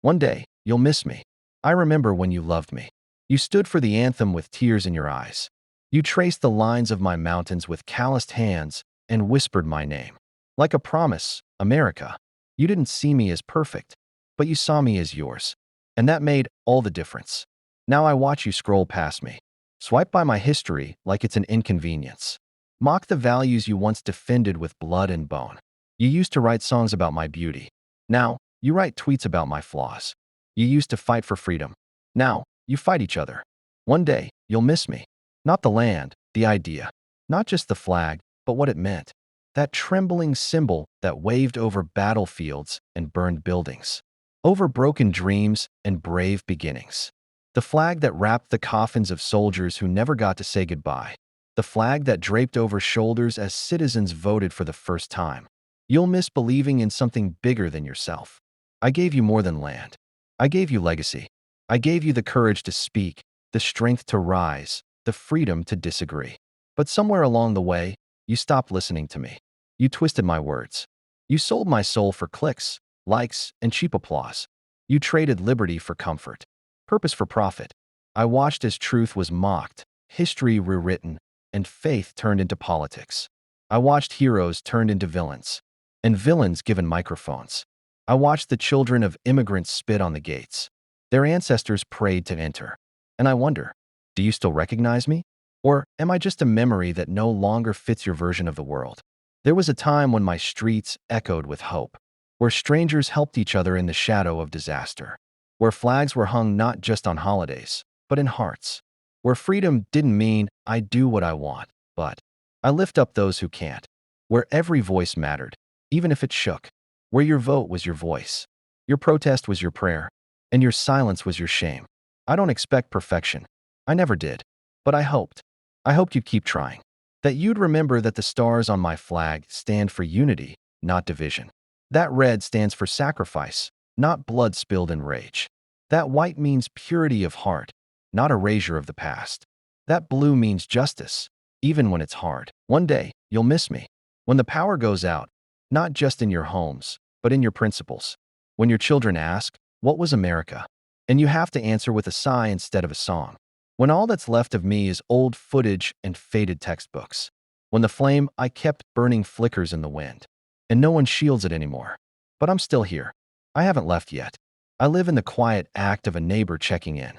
One day, you'll miss me. I remember when you loved me. You stood for the anthem with tears in your eyes. You traced the lines of my mountains with calloused hands and whispered my name. Like a promise, America. You didn't see me as perfect, but you saw me as yours. And that made all the difference. Now I watch you scroll past me. Swipe by my history like it's an inconvenience. Mock the values you once defended with blood and bone. You used to write songs about my beauty. Now, you write tweets about my flaws. You used to fight for freedom. Now, you fight each other. One day, you'll miss me. Not the land, the idea. Not just the flag, but what it meant. That trembling symbol that waved over battlefields and burned buildings. Over broken dreams and brave beginnings. The flag that wrapped the coffins of soldiers who never got to say goodbye. The flag that draped over shoulders as citizens voted for the first time. You'll miss believing in something bigger than yourself. I gave you more than land. I gave you legacy. I gave you the courage to speak, the strength to rise, the freedom to disagree. But somewhere along the way, you stopped listening to me. You twisted my words. You sold my soul for clicks, likes, and cheap applause. You traded liberty for comfort, purpose for profit. I watched as truth was mocked, history rewritten, and faith turned into politics. I watched heroes turned into villains, and villains given microphones. I watched the children of immigrants spit on the gates. Their ancestors prayed to enter. And I wonder, do you still recognize me? Or am I just a memory that no longer fits your version of the world? There was a time when my streets echoed with hope, where strangers helped each other in the shadow of disaster, where flags were hung not just on holidays, but in hearts, where freedom didn't mean I do what I want, but I lift up those who can't, where every voice mattered, even if it shook, where your vote was your voice, your protest was your prayer, and your silence was your shame. I don't expect perfection. I never did. But I hoped. I hoped you'd keep trying. That you'd remember that the stars on my flag stand for unity, not division. That red stands for sacrifice, not blood spilled in rage. That white means purity of heart, not erasure of the past. That blue means justice, even when it's hard. One day, you'll miss me. When the power goes out, not just in your homes, but in your principles. When your children ask, what was America? And you have to answer with a sigh instead of a song. When all that's left of me is old footage and faded textbooks. When the flame I kept burning flickers in the wind, and no one shields it anymore. But I'm still here. I haven't left yet. I live in the quiet act of a neighbor checking in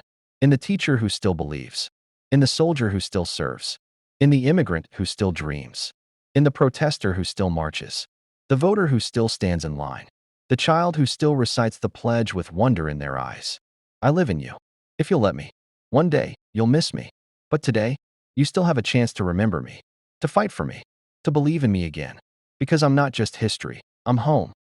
the teacher who still believes, in the soldier who still serves, in the immigrant who still dreams, in the protester who still marches, the voter who still stands in line, the child who still recites the pledge with wonder in their eyes. I live in you, if you'll let me. One day, you'll miss me. But today, you still have a chance to remember me, to fight for me, to believe in me again. Because I'm not just history, I'm home.